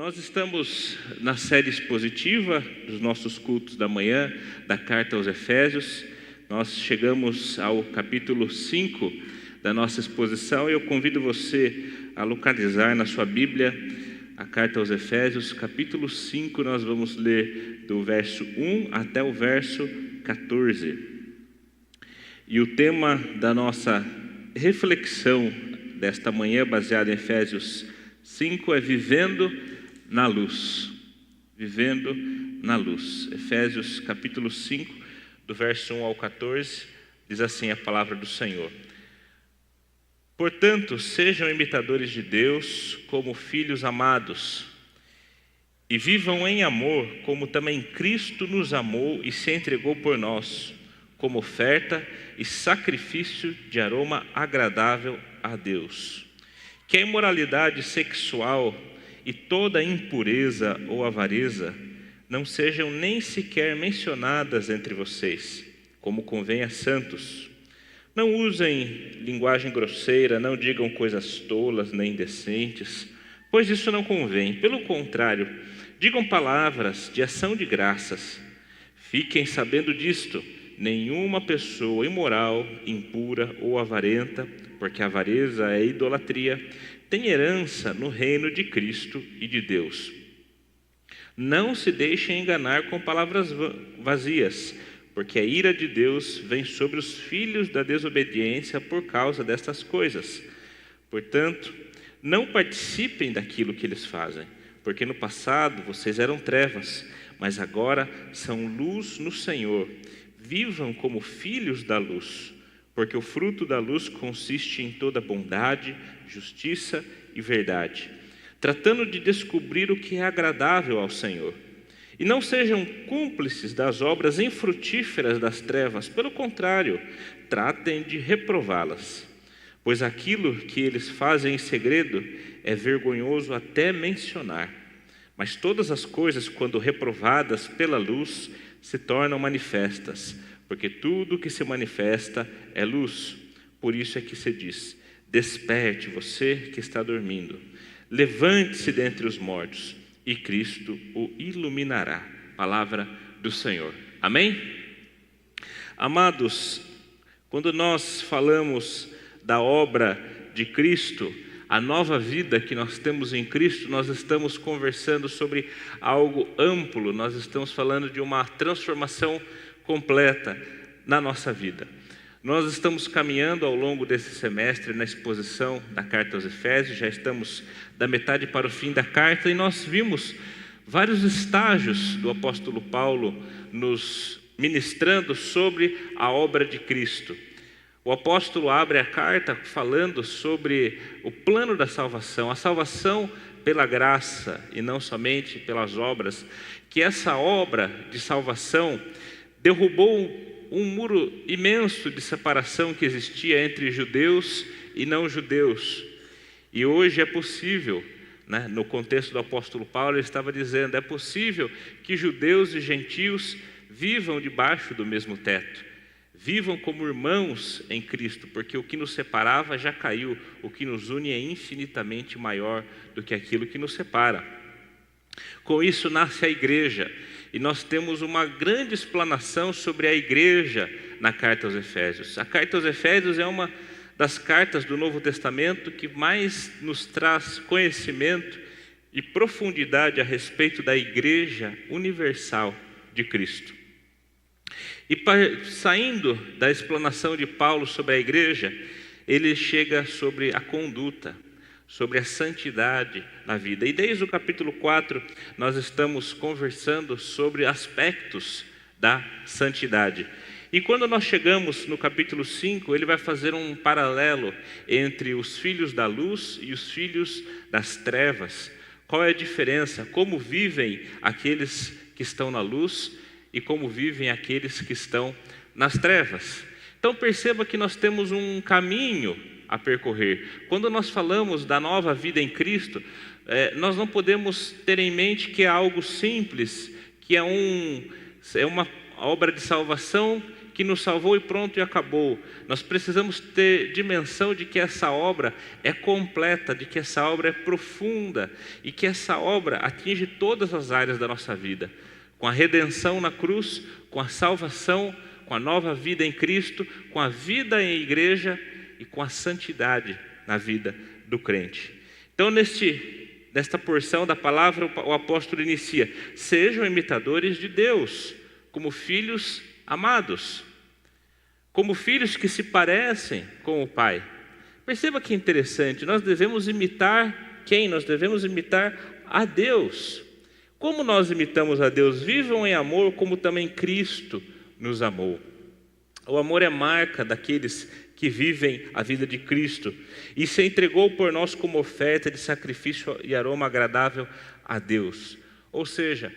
Nós estamos na série expositiva dos nossos cultos da manhã, da carta aos Efésios. Nós chegamos ao capítulo 5 da nossa exposição e eu convido você a localizar na sua Bíblia a carta aos Efésios, capítulo 5. Nós vamos ler do verso 1 até o verso 14. E o tema da nossa reflexão desta manhã, baseado em Efésios 5, é vivendo na luz. Vivendo na luz. Efésios capítulo 5, do verso 1 ao 14, diz assim a palavra do Senhor. Portanto, sejam imitadores de Deus como filhos amados, e vivam em amor, como também Cristo nos amou e se entregou por nós, como oferta e sacrifício de aroma agradável a Deus. Que a imoralidade sexual e toda impureza ou avareza não sejam nem sequer mencionadas entre vocês, como convém a santos. Não usem linguagem grosseira, não digam coisas tolas nem indecentes, pois isso não convém. Pelo contrário, digam palavras de ação de graças. Fiquem sabendo disto: nenhuma pessoa imoral, impura ou avarenta, porque a avareza é idolatria, tem herança no reino de Cristo e de Deus. Não se deixem enganar com palavras vazias, porque a ira de Deus vem sobre os filhos da desobediência por causa destas coisas. Portanto, não participem daquilo que eles fazem, porque no passado vocês eram trevas, mas agora são luz no Senhor. Vivam como filhos da luz, porque o fruto da luz consiste em toda bondade, justiça e verdade, tratando de descobrir o que é agradável ao Senhor. E não sejam cúmplices das obras infrutíferas das trevas, pelo contrário, tratem de reprová-las, pois aquilo que eles fazem em segredo é vergonhoso até mencionar. Mas todas as coisas, quando reprovadas pela luz, se tornam manifestas, porque tudo que se manifesta é luz. Por isso é que se diz: desperte você que está dormindo, levante-se dentre os mortos, e Cristo o iluminará. Palavra do Senhor. Amém? Amados, quando nós falamos da obra de Cristo, a nova vida que nós temos em Cristo, nós estamos conversando sobre algo amplo, nós estamos falando de uma transformação completa na nossa vida. Nós estamos caminhando ao longo desse semestre na exposição da carta aos Efésios, já estamos da metade para o fim da carta e nós vimos vários estágios do apóstolo Paulo nos ministrando sobre a obra de Cristo. O apóstolo abre a carta falando sobre o plano da salvação, a salvação pela graça e não somente pelas obras, que essa obra de salvação derrubou um muro imenso de separação que existia entre judeus e não judeus. E hoje é possível, no contexto do apóstolo Paulo, ele estava dizendo, é possível que judeus e gentios vivam debaixo do mesmo teto, vivam como irmãos em Cristo, porque o que nos separava já caiu, o que nos une é infinitamente maior do que aquilo que nos separa. Com isso nasce a igreja, e nós temos uma grande explanação sobre a igreja na carta aos Efésios. A carta aos Efésios é uma das cartas do Novo Testamento que mais nos traz conhecimento e profundidade a respeito da igreja universal de Cristo. E saindo da explanação de Paulo sobre a igreja, ele chega sobre a conduta, sobre a santidade na vida. E desde o capítulo 4, nós estamos conversando sobre aspectos da santidade. E quando nós chegamos no capítulo 5, ele vai fazer um paralelo entre os filhos da luz e os filhos das trevas. Qual é a diferença? Como vivem aqueles que estão na luz e como vivem aqueles que estão nas trevas. Então perceba que nós temos um caminho a percorrer. Quando nós falamos da nova vida em Cristo, nós não podemos ter em mente que é algo simples, que é uma obra de salvação que nos salvou e pronto e acabou. Nós precisamos ter dimensão de que essa obra é completa, de que essa obra é profunda e que essa obra atinge todas as áreas da nossa vida. Com a redenção na cruz, com a salvação, com a nova vida em Cristo, com a vida em igreja e com a santidade na vida do crente. Então, nesta porção da palavra, o apóstolo inicia: sejam imitadores de Deus, como filhos amados, como filhos que se parecem com o Pai. Perceba que interessante, nós devemos imitar quem? Nós devemos imitar a Deus. Como nós imitamos a Deus? Vivam em amor como também Cristo nos amou. O amor é marca daqueles que vivem a vida de Cristo e se entregou por nós como oferta de sacrifício e aroma agradável a Deus. Ou seja,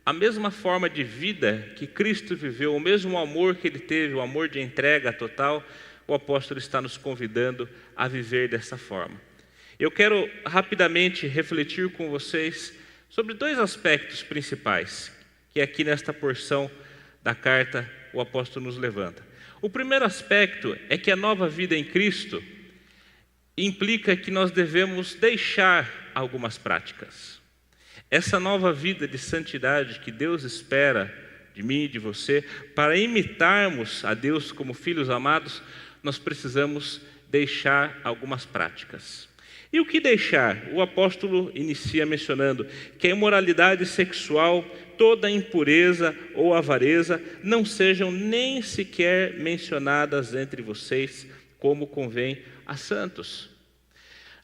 a mesma forma de vida que Cristo viveu, o mesmo amor que Ele teve, o amor de entrega total, o apóstolo está nos convidando a viver dessa forma. Eu quero rapidamente refletir com vocês sobre dois aspectos principais que aqui nesta porção da carta o apóstolo nos levanta. O primeiro aspecto é que a nova vida em Cristo implica que nós devemos deixar algumas práticas. Essa nova vida de santidade que Deus espera de mim e de você, para imitarmos a Deus como filhos amados, nós precisamos deixar algumas práticas. E o que deixar? O apóstolo inicia mencionando que a imoralidade sexual, toda impureza ou avareza não sejam nem sequer mencionadas entre vocês, como convém a santos.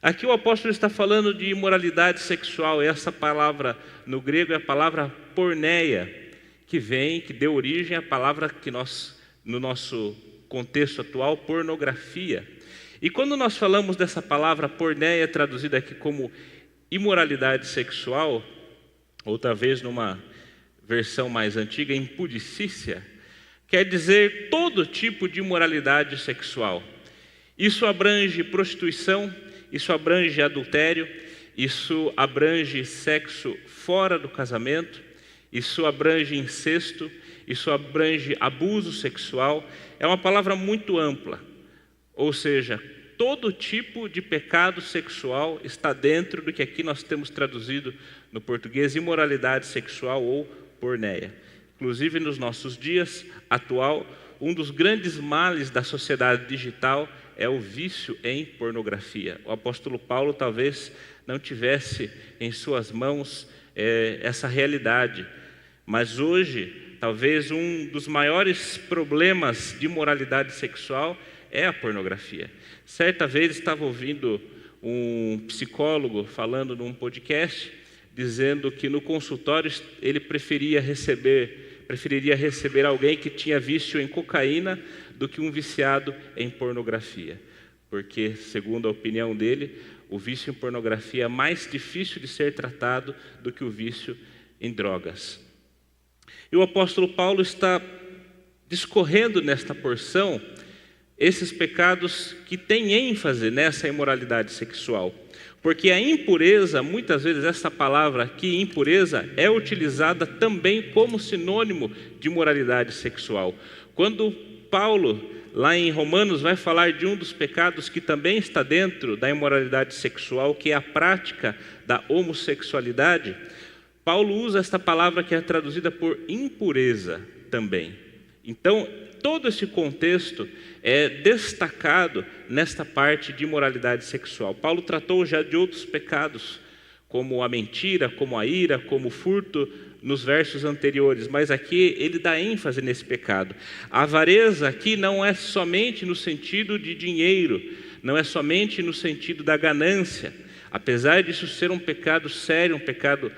Aqui o apóstolo está falando de imoralidade sexual. Essa palavra no grego é a palavra porneia, que deu origem à palavra que nós, no nosso contexto atual, pornografia. E quando nós falamos dessa palavra porneia, traduzida aqui como imoralidade sexual, ou talvez numa versão mais antiga, impudicícia, quer dizer todo tipo de imoralidade sexual. Isso abrange prostituição, isso abrange adultério, isso abrange sexo fora do casamento, isso abrange incesto, isso abrange abuso sexual. É uma palavra muito ampla. Ou seja, todo tipo de pecado sexual está dentro do que aqui nós temos traduzido no português, imoralidade sexual ou porneia. Inclusive, nos nossos dias atual, um dos grandes males da sociedade digital é o vício em pornografia. O apóstolo Paulo talvez não tivesse em suas mãos essa realidade, mas hoje, talvez um dos maiores problemas de moralidade sexual é a pornografia. Certa vez estava ouvindo um psicólogo falando num podcast, dizendo que no consultório ele preferiria receber alguém que tinha vício em cocaína do que um viciado em pornografia. Porque, segundo a opinião dele, o vício em pornografia é mais difícil de ser tratado do que o vício em drogas. E o apóstolo Paulo está discorrendo nesta porção esses pecados que têm ênfase nessa imoralidade sexual. Porque a impureza, muitas vezes essa palavra aqui, impureza, é utilizada também como sinônimo de moralidade sexual. Quando Paulo, lá em Romanos, vai falar de um dos pecados que também está dentro da imoralidade sexual, que é a prática da homossexualidade, Paulo usa esta palavra que é traduzida por impureza também. Então, todo esse contexto é destacado nesta parte de imoralidade sexual. Paulo tratou já de outros pecados, como a mentira, como a ira, como o furto, nos versos anteriores, mas aqui ele dá ênfase nesse pecado. A avareza aqui não é somente no sentido de dinheiro, não é somente no sentido da ganância, apesar disso ser um pecado sério, um pecado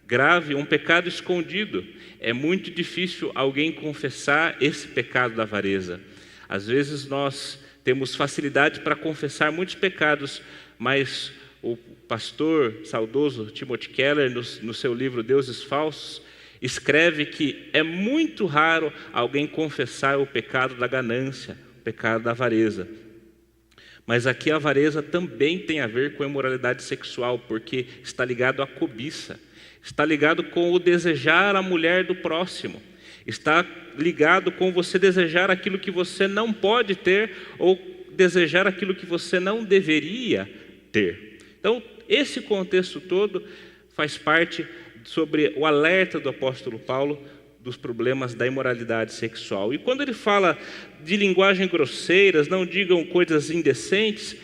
grave, um pecado escondido. É muito difícil alguém confessar esse pecado da avareza. Às vezes nós temos facilidade para confessar muitos pecados, mas o pastor saudoso Timothy Keller, no seu livro Deuses Falsos, escreve que é muito raro alguém confessar o pecado da ganância, o pecado da avareza. Mas aqui a avareza também tem a ver com a imoralidade sexual, porque está ligado à cobiça, está ligado com o desejar a mulher do próximo. Está ligado com você desejar aquilo que você não pode ter ou desejar aquilo que você não deveria ter. Então, esse contexto todo faz parte sobre o alerta do apóstolo Paulo dos problemas da imoralidade sexual. E quando ele fala de linguagem grosseiras, não digam coisas indecentes,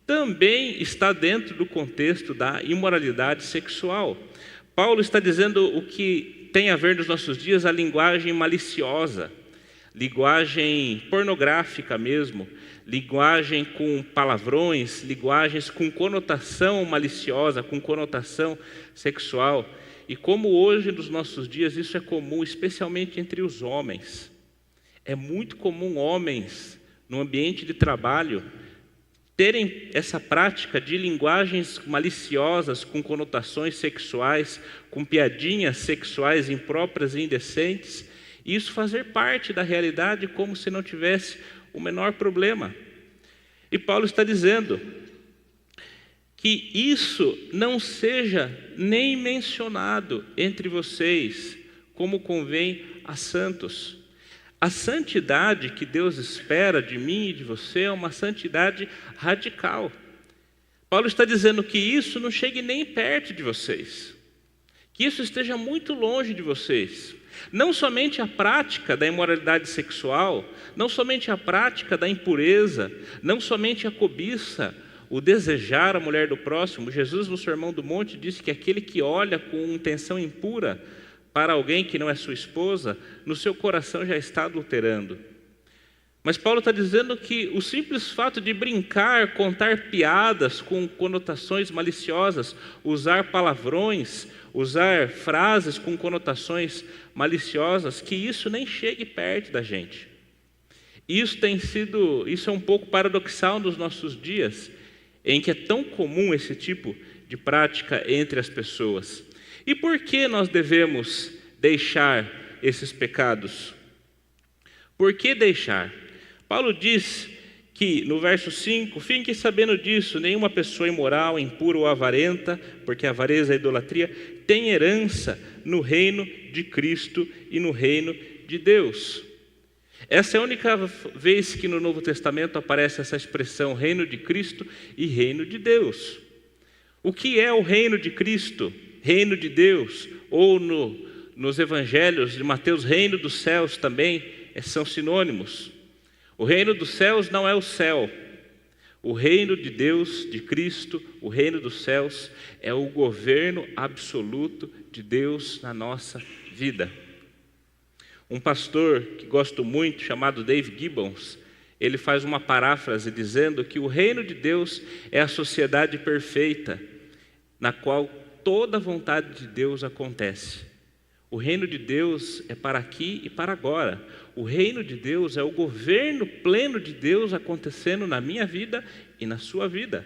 também está dentro do contexto da imoralidade sexual. Paulo está dizendo o que tem a ver nos nossos dias a linguagem maliciosa, linguagem pornográfica mesmo, linguagem com palavrões, linguagens com conotação maliciosa, com conotação sexual. E como hoje nos nossos dias isso é comum, especialmente entre os homens. É muito comum homens, no ambiente de trabalho, terem essa prática de linguagens maliciosas, com conotações sexuais, com piadinhas sexuais impróprias e indecentes, e isso fazer parte da realidade como se não tivesse o menor problema. E Paulo está dizendo que isso não seja nem mencionado entre vocês, como convém a santos. A santidade que Deus espera de mim e de você é uma santidade radical. Paulo está dizendo que isso não chegue nem perto de vocês, que isso esteja muito longe de vocês. Não somente a prática da imoralidade sexual, não somente a prática da impureza, não somente a cobiça, o desejar a mulher do próximo. Jesus, no Sermão do Monte, disse que aquele que olha com intenção impura para alguém que não é sua esposa, no seu coração já está adulterando. Mas Paulo está dizendo que o simples fato de brincar, contar piadas com conotações maliciosas, usar palavrões, usar frases com conotações maliciosas, que isso nem chegue perto da gente. Isso é um pouco paradoxal nos nossos dias, em que é tão comum esse tipo de prática entre as pessoas. E por que nós devemos deixar esses pecados? Por que deixar? Paulo diz que, no verso 5, fiquem sabendo disso, nenhuma pessoa imoral, impura ou avarenta, porque a avareza é a idolatria, tem herança no reino de Cristo e no reino de Deus. Essa é a única vez que no Novo Testamento aparece essa expressão reino de Cristo e reino de Deus. O que é o reino de Cristo, reino de Deus, ou nos evangelhos de Mateus, reino dos céus também são sinônimos. O reino dos céus não é o céu. O reino de Deus, de Cristo, o reino dos céus é o governo absoluto de Deus na nossa vida. Um pastor que gosto muito, chamado Dave Gibbons, ele faz uma paráfrase dizendo que o reino de Deus é a sociedade perfeita, na qual toda a vontade de Deus acontece. O reino de Deus é para aqui e para agora. O reino de Deus é o governo pleno de Deus acontecendo na minha vida e na sua vida.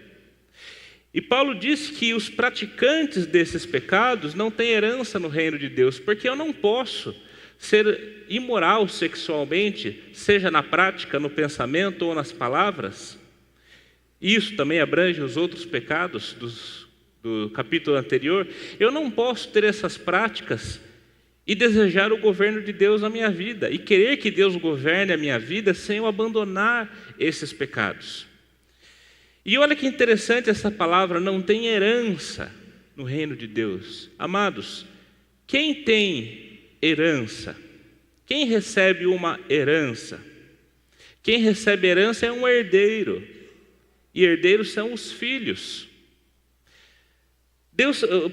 E Paulo diz que os praticantes desses pecados não têm herança no reino de Deus, porque eu não posso ser imoral sexualmente, seja na prática, no pensamento ou nas palavras. Isso também abrange os outros pecados do capítulo anterior. Eu não posso ter essas práticas e desejar o governo de Deus na minha vida, e querer que Deus governe a minha vida sem eu abandonar esses pecados. E olha que interessante essa palavra, não tem herança no reino de Deus. Amados, quem tem herança? Quem recebe uma herança? Quem recebe herança é um herdeiro, e herdeiros são os filhos.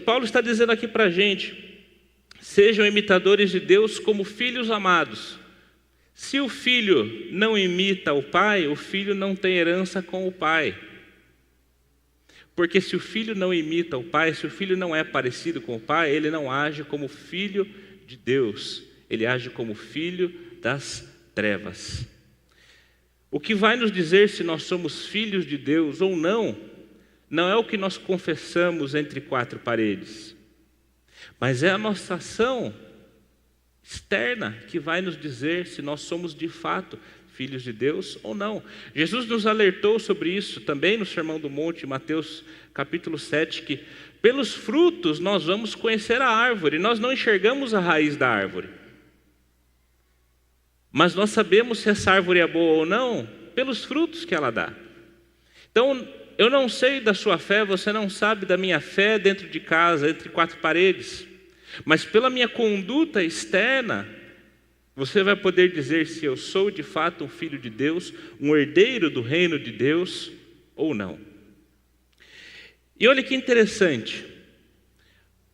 Paulo está dizendo aqui para a gente: sejam imitadores de Deus como filhos amados. Se o filho não imita o pai, o filho não tem herança com o pai. Porque se o filho não imita o pai, se o filho não é parecido com o pai, ele não age como filho de Deus, ele age como filho das trevas. O que vai nos dizer se nós somos filhos de Deus ou não, não é o que nós confessamos entre quatro paredes, mas é a nossa ação externa que vai nos dizer se nós somos de fato filhos de Deus ou não. Jesus nos alertou sobre isso também no Sermão do Monte, Mateus capítulo 7, que pelos frutos nós vamos conhecer a árvore. Nós não enxergamos a raiz da árvore. Mas nós sabemos se essa árvore é boa ou não pelos frutos que ela dá. Então, eu não sei da sua fé, você não sabe da minha fé dentro de casa, entre quatro paredes. Mas pela minha conduta externa, você vai poder dizer se eu sou de fato um filho de Deus, um herdeiro do reino de Deus ou não. E olha que interessante.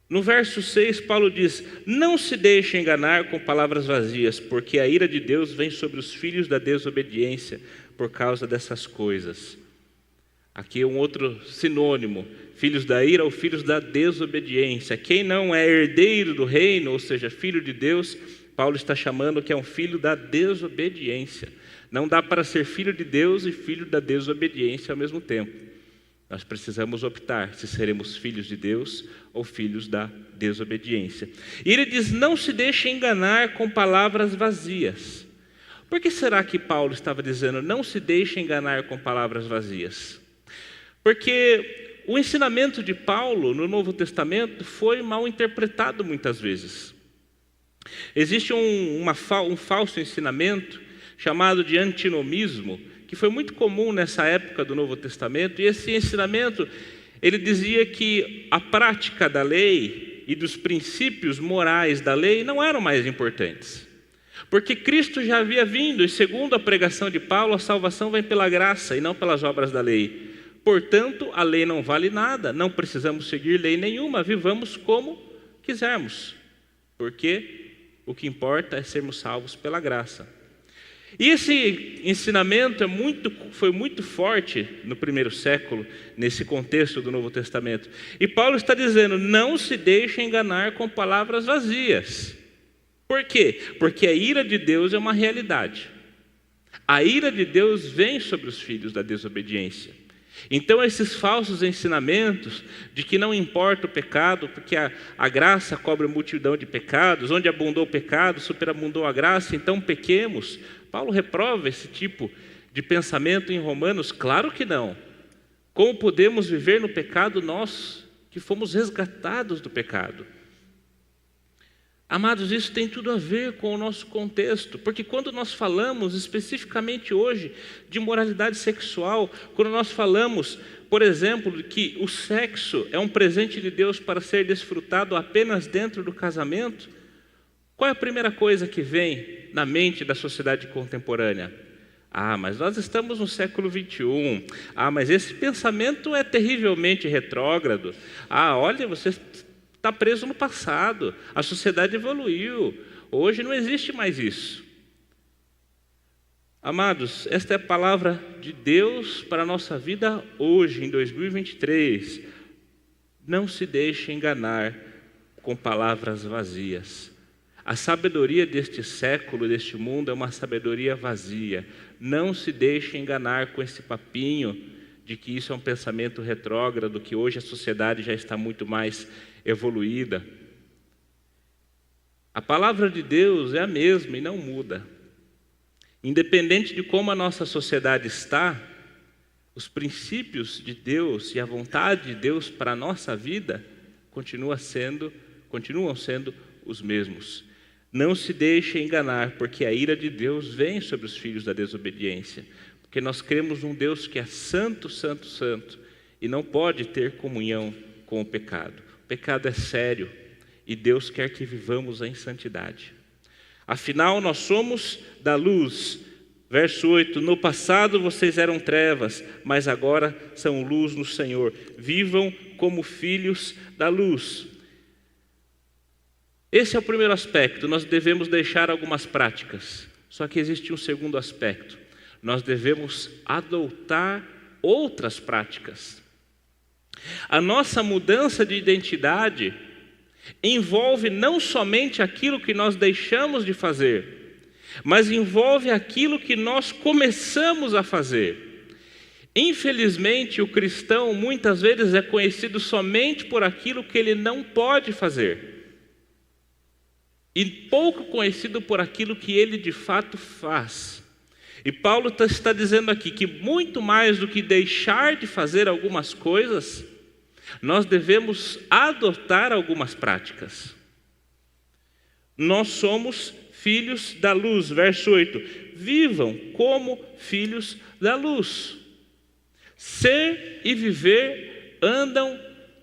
No verso 6, Paulo diz: não se deixe enganar com palavras vazias, porque a ira de Deus vem sobre os filhos da desobediência por causa dessas coisas. Aqui é um outro sinônimo, filhos da ira ou filhos da desobediência. Quem não é herdeiro do reino, ou seja, filho de Deus, Paulo está chamando que é um filho da desobediência. Não dá para ser filho de Deus e filho da desobediência ao mesmo tempo. Nós precisamos optar se seremos filhos de Deus ou filhos da desobediência. E ele diz: não se deixe enganar com palavras vazias. Por que será que Paulo estava dizendo não se deixe enganar com palavras vazias? Porque o ensinamento de Paulo no Novo Testamento foi mal interpretado muitas vezes. Existe um falso ensinamento chamado de antinomismo, que foi muito comum nessa época do Novo Testamento, e esse ensinamento, ele dizia que a prática da lei e dos princípios morais da lei não eram mais importantes. Porque Cristo já havia vindo, e segundo a pregação de Paulo, a salvação vem pela graça e não pelas obras da lei. Portanto, a lei não vale nada, não precisamos seguir lei nenhuma, vivamos como quisermos, porque o que importa é sermos salvos pela graça. E esse ensinamento foi muito forte no primeiro século, nesse contexto do Novo Testamento. E Paulo está dizendo: não se deixe enganar com palavras vazias. Por quê? Porque a ira de Deus é uma realidade. A ira de Deus vem sobre os filhos da desobediência. Então esses falsos ensinamentos de que não importa o pecado, porque a graça cobre multidão de pecados, onde abundou o pecado, superabundou a graça, então pequemos. Paulo reprova esse tipo de pensamento em Romanos. Claro que não. Como podemos viver no pecado nós que fomos resgatados do pecado? Amados, isso tem tudo a ver com o nosso contexto, porque quando nós falamos especificamente hoje de moralidade sexual, quando nós falamos, por exemplo, que o sexo é um presente de Deus para ser desfrutado apenas dentro do casamento, qual é a primeira coisa que vem na mente da sociedade contemporânea? Mas nós estamos no século 21. Mas esse pensamento é terrivelmente retrógrado. Olha, você está preso no passado. A sociedade evoluiu. Hoje não existe mais isso. Amados, esta é a palavra de Deus para a nossa vida hoje, em 2023. Não se deixe enganar com palavras vazias. A sabedoria deste século, deste mundo, é uma sabedoria vazia. Não se deixe enganar com esse papinho de que isso é um pensamento retrógrado, que hoje a sociedade já está muito mais evoluída. A palavra de Deus é a mesma e não muda. Independente de como a nossa sociedade está, os princípios de Deus e a vontade de Deus para a nossa vida continuam sendo os mesmos. Não se deixe enganar, porque a ira de Deus vem sobre os filhos da desobediência. Porque nós cremos num Deus que é santo, santo, santo, e não pode ter comunhão com o pecado. O pecado é sério, e Deus quer que vivamos em santidade. Afinal, nós somos da luz. Verso 8, no passado vocês eram trevas, mas agora são luz no Senhor. Vivam como filhos da luz. Esse é o primeiro aspecto, nós devemos deixar algumas práticas. Só que existe um segundo aspecto. Nós devemos adotar outras práticas. A nossa mudança de identidade envolve não somente aquilo que nós deixamos de fazer, mas envolve aquilo que nós começamos a fazer. Infelizmente, o cristão muitas vezes é conhecido somente por aquilo que ele não pode fazer. E pouco conhecido por aquilo que ele de fato faz. E Paulo está dizendo aqui que muito mais do que deixar de fazer algumas coisas, nós devemos adotar algumas práticas. Nós somos filhos da luz. Verso 8. Vivam como filhos da luz. Ser e viver andam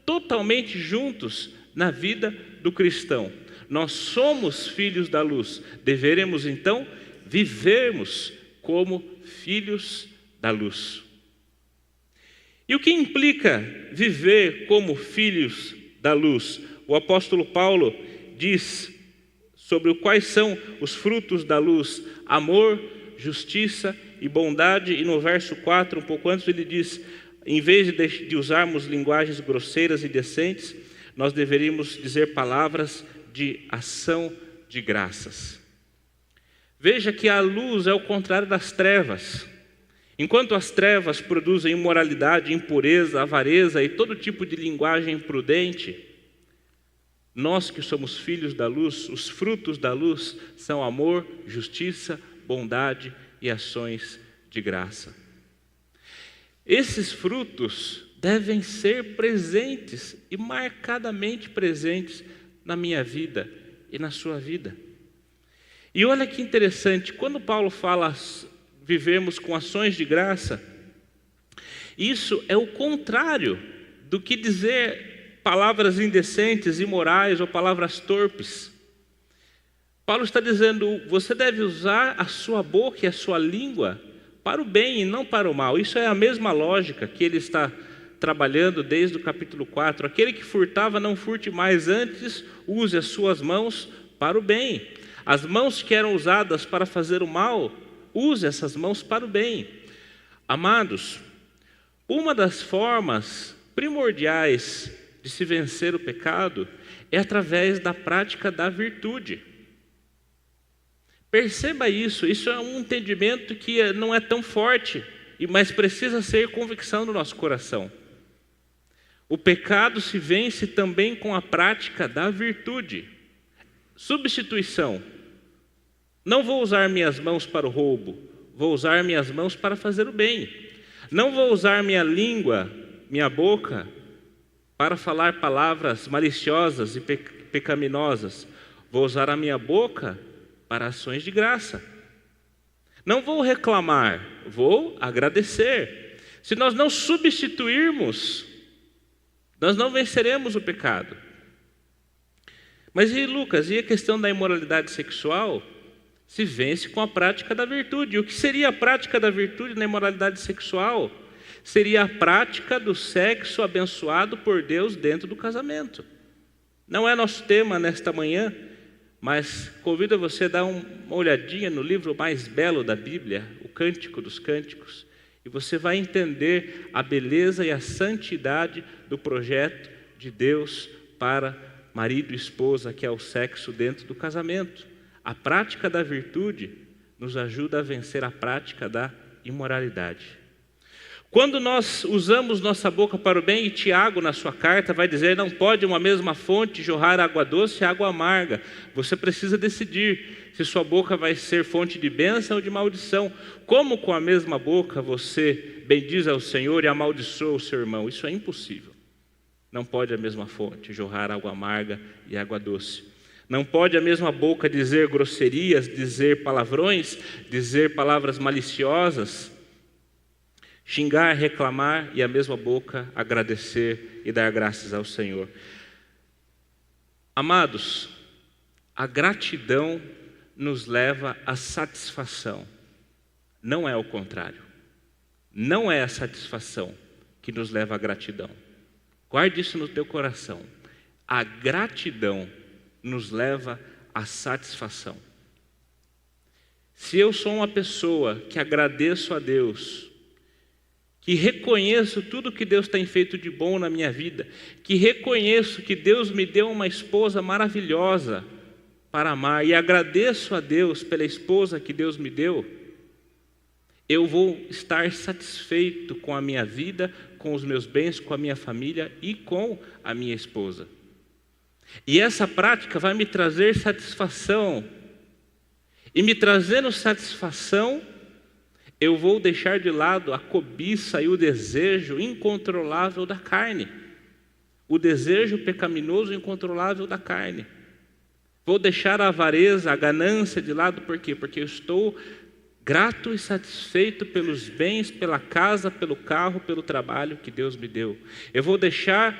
totalmente juntos na vida do cristão. Nós somos filhos da luz. Deveremos então vivermos como filhos da luz. E o que implica viver como filhos da luz? O apóstolo Paulo diz sobre quais são os frutos da luz: amor, justiça e bondade. E no verso 4, um pouco antes, ele diz: em vez de usarmos linguagens grosseiras e decentes, nós deveríamos dizer palavras de ação de graças. Veja que a luz é o contrário das trevas. Enquanto as trevas produzem imoralidade, impureza, avareza e todo tipo de linguagem imprudente, nós que somos filhos da luz, os frutos da luz são amor, justiça, bondade e ações de graça. Esses frutos devem ser presentes e marcadamente presentes na minha vida e na sua vida. E olha que interessante, quando Paulo fala vivemos com ações de graça, isso é o contrário do que dizer palavras indecentes, imorais ou palavras torpes. Paulo está dizendo, você deve usar a sua boca e a sua língua para o bem e não para o mal. Isso é a mesma lógica que ele está trabalhando desde o capítulo 4. Aquele que furtava, não furte mais, antes use as suas mãos para o bem. As mãos que eram usadas para fazer o mal, use essas mãos para o bem. Amados, uma das formas primordiais de se vencer o pecado é através da prática da virtude. Perceba isso é um entendimento que não é tão forte, mas precisa ser convicção do nosso coração. O pecado se vence também com a prática da virtude. Substituição. Não vou usar minhas mãos para o roubo, vou usar minhas mãos para fazer o bem. Não vou usar minha língua, minha boca, para falar palavras maliciosas e pecaminosas. Vou usar a minha boca para ações de graça. Não vou reclamar, vou agradecer. Se nós não substituirmos, nós não venceremos o pecado. Mas e Lucas, e a questão da imoralidade sexual? Se vence com a prática da virtude. O que seria a prática da virtude na imoralidade sexual? Seria a prática do sexo abençoado por Deus dentro do casamento. Não é nosso tema nesta manhã, mas convido você a dar uma olhadinha no livro mais belo da Bíblia, o Cântico dos Cânticos, e você vai entender a beleza e a santidade do projeto de Deus para marido e esposa, que é o sexo dentro do casamento. A prática da virtude nos ajuda a vencer a prática da imoralidade. Quando nós usamos nossa boca para o bem, e Tiago na sua carta vai dizer, não pode uma mesma fonte jorrar água doce e água amarga. Você precisa decidir se sua boca vai ser fonte de bênção ou de maldição. Como com a mesma boca você bendiz ao Senhor e amaldiçoa o seu irmão? Isso é impossível. Não pode a mesma fonte jorrar água amarga e água doce. Não pode a mesma boca dizer grosserias, dizer palavrões, dizer palavras maliciosas, xingar, reclamar, e a mesma boca agradecer e dar graças ao Senhor. Amados, a gratidão nos leva à satisfação. Não é o contrário. Não é a satisfação que nos leva à gratidão. Guarde isso no teu coração. A gratidão nos leva à satisfação. Se eu sou uma pessoa que agradeço a Deus, que reconheço tudo que Deus tem feito de bom na minha vida, que reconheço que Deus me deu uma esposa maravilhosa para amar, e agradeço a Deus pela esposa que Deus me deu, eu vou estar satisfeito com a minha vida, com os meus bens, com a minha família e com a minha esposa. E essa prática vai me trazer satisfação. E me trazendo satisfação, eu vou deixar de lado a cobiça e o desejo incontrolável da carne. O desejo pecaminoso e incontrolável da carne. Vou deixar a avareza, a ganância de lado, por quê? Porque eu estou grato e satisfeito pelos bens, pela casa, pelo carro, pelo trabalho que Deus me deu. Eu vou deixar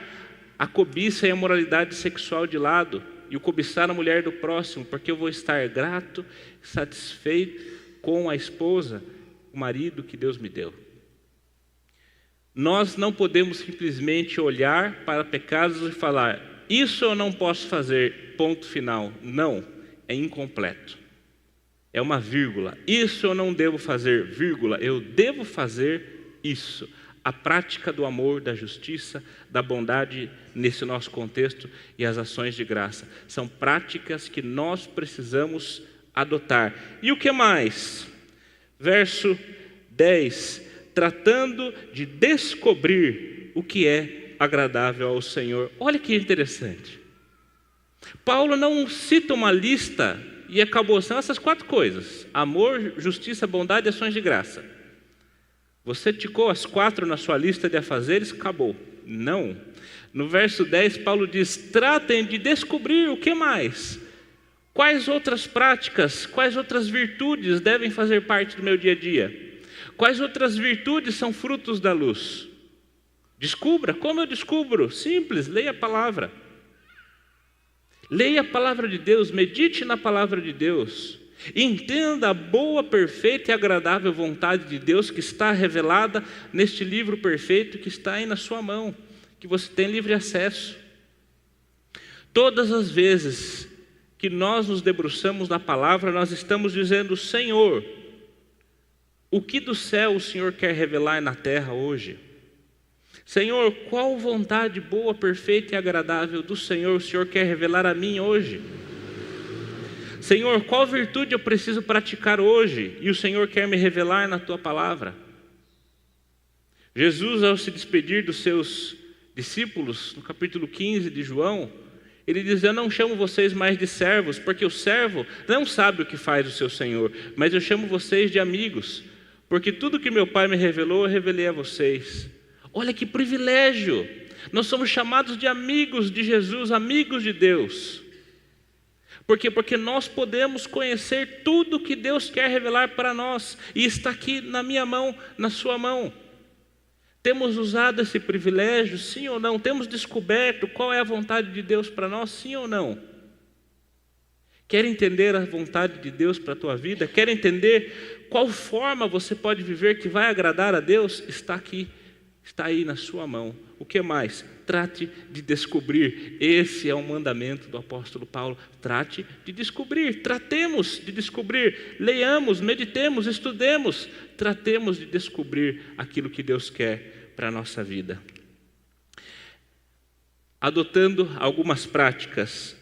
a cobiça e a moralidade sexual de lado e o cobiçar a mulher do próximo, porque eu vou estar grato, satisfeito com a esposa, o marido que Deus me deu. Nós não podemos simplesmente olhar para pecados e falar, isso eu não posso fazer, ponto final. Não, é incompleto. É uma vírgula. Isso eu não devo fazer, vírgula, eu devo fazer isso. A prática do amor, da justiça, da bondade nesse nosso contexto e as ações de graça. São práticas que nós precisamos adotar. E o que mais? Verso 10. Tratando de descobrir o que é agradável ao Senhor. Olha que interessante. Paulo não cita uma lista e acabou sendo essas 4 coisas. Amor, justiça, bondade e ações de graça. Você ticou as 4 na sua lista de afazeres, acabou. Não. No verso 10, Paulo diz, tratem de descobrir o que mais. Quais outras práticas, quais outras virtudes devem fazer parte do meu dia a dia? Quais outras virtudes são frutos da luz? Descubra. Como eu descubro? Simples, leia a palavra. Leia a palavra de Deus, medite na palavra de Deus. Entenda a boa, perfeita e agradável vontade de Deus que está revelada neste livro perfeito que está aí na sua mão, que você tem livre acesso. Todas as vezes que nós nos debruçamos na palavra, nós estamos dizendo, Senhor, o que do céu o Senhor quer revelar na terra hoje? Senhor, qual vontade boa, perfeita e agradável do Senhor o Senhor quer revelar a mim hoje? Senhor, qual virtude eu preciso praticar hoje e o Senhor quer me revelar na Tua palavra? Jesus, ao se despedir dos seus discípulos, no capítulo 15 de João, ele diz, eu não chamo vocês mais de servos, porque o servo não sabe o que faz o seu Senhor, mas eu chamo vocês de amigos, porque tudo que meu Pai me revelou, eu revelei a vocês. Olha que privilégio! Nós somos chamados de amigos de Jesus, amigos de Deus. Por quê? Porque nós podemos conhecer tudo que Deus quer revelar para nós, e está aqui na minha mão, na sua mão. Temos usado esse privilégio, sim ou não? Temos descoberto qual é a vontade de Deus para nós, sim ou não? Quer entender a vontade de Deus para a tua vida? Quer entender qual forma você pode viver que vai agradar a Deus? Está aqui, está aí na sua mão. O que mais? Trate de descobrir. Esse é o mandamento do apóstolo Paulo. Trate de descobrir. Tratemos de descobrir. Leiamos, meditemos, estudemos. Tratemos de descobrir aquilo que Deus quer para a nossa vida. Adotando algumas práticas,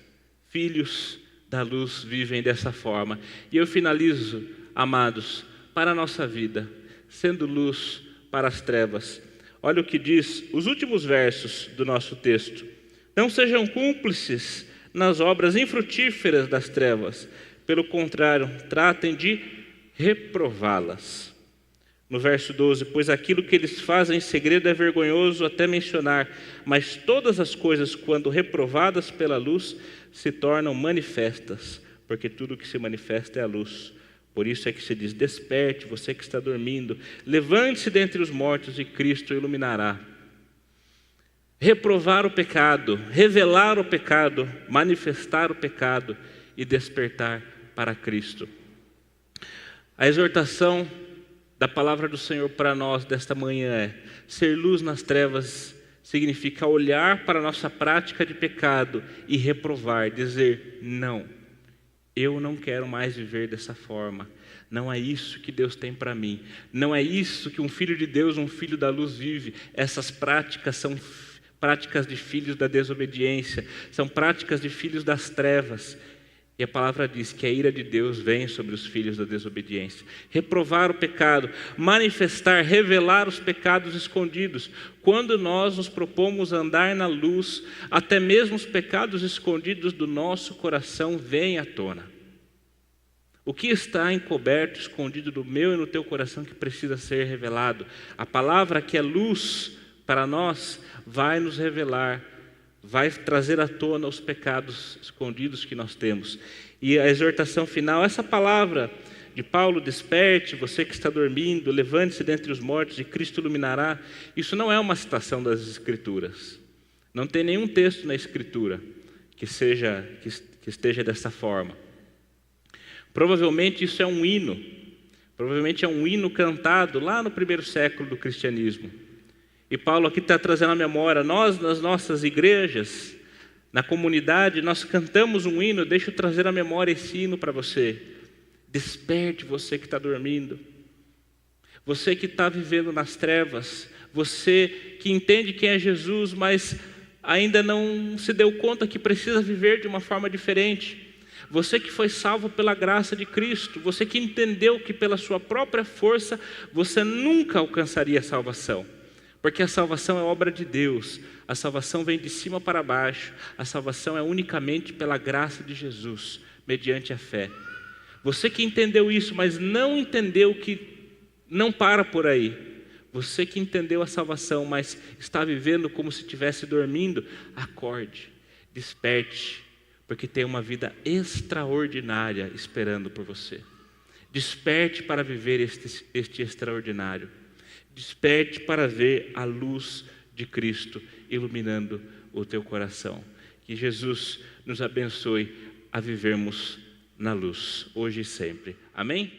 filhos da luz vivem dessa forma. E eu finalizo, amados, para a nossa vida, sendo luz para as trevas. Olha o que diz os últimos versos do nosso texto. Não sejam cúmplices nas obras infrutíferas das trevas. Pelo contrário, tratem de reprová-las. No verso 12, pois aquilo que eles fazem em segredo é vergonhoso até mencionar, mas todas as coisas, quando reprovadas pela luz, se tornam manifestas, porque tudo que se manifesta é a luz. Por isso é que se diz, desperte, você que está dormindo, levante-se dentre os mortos e Cristo o iluminará. Reprovar o pecado, revelar o pecado, manifestar o pecado e despertar para Cristo. A exortação da palavra do Senhor para nós desta manhã é, ser luz nas trevas significa olhar para a nossa prática de pecado e reprovar, dizer, não. Eu não quero mais viver dessa forma. Não é isso que Deus tem para mim. Não é isso que um filho de Deus, um filho da luz vive. Essas práticas são práticas de filhos da desobediência. São práticas de filhos das trevas. E a palavra diz que a ira de Deus vem sobre os filhos da desobediência. Reprovar o pecado, manifestar, revelar os pecados escondidos. Quando nós nos propomos andar na luz, até mesmo os pecados escondidos do nosso coração vêm à tona. O que está encoberto, escondido do meu e no teu coração que precisa ser revelado? A palavra que é luz para nós vai nos revelar vai trazer à tona os pecados escondidos que nós temos. E a exortação final, essa palavra de Paulo, desperte, você que está dormindo, levante-se dentre os mortos e Cristo iluminará. Isso não é uma citação das Escrituras. Não tem nenhum texto na Escritura que esteja dessa forma. Provavelmente isso é um hino. Provavelmente é um hino cantado lá no primeiro século do cristianismo. E Paulo aqui está trazendo à memória, nós nas nossas igrejas, na comunidade, nós cantamos um hino. Deixa eu trazer à memória esse hino para você. Desperte, você que está dormindo. Você que está vivendo nas trevas. Você que entende quem é Jesus, mas ainda não se deu conta que precisa viver de uma forma diferente. Você que foi salvo pela graça de Cristo. Você que entendeu que pela sua própria força você nunca alcançaria a salvação. Porque a salvação é obra de Deus, a salvação vem de cima para baixo, a salvação é unicamente pela graça de Jesus, mediante a fé. Você que entendeu isso, mas não entendeu que não para por aí. Você que entendeu a salvação, mas está vivendo como se estivesse dormindo, acorde, desperte, porque tem uma vida extraordinária esperando por você. Desperte para viver este extraordinário. Desperte para ver a luz de Cristo iluminando o teu coração. Que Jesus nos abençoe a vivermos na luz, hoje e sempre. Amém?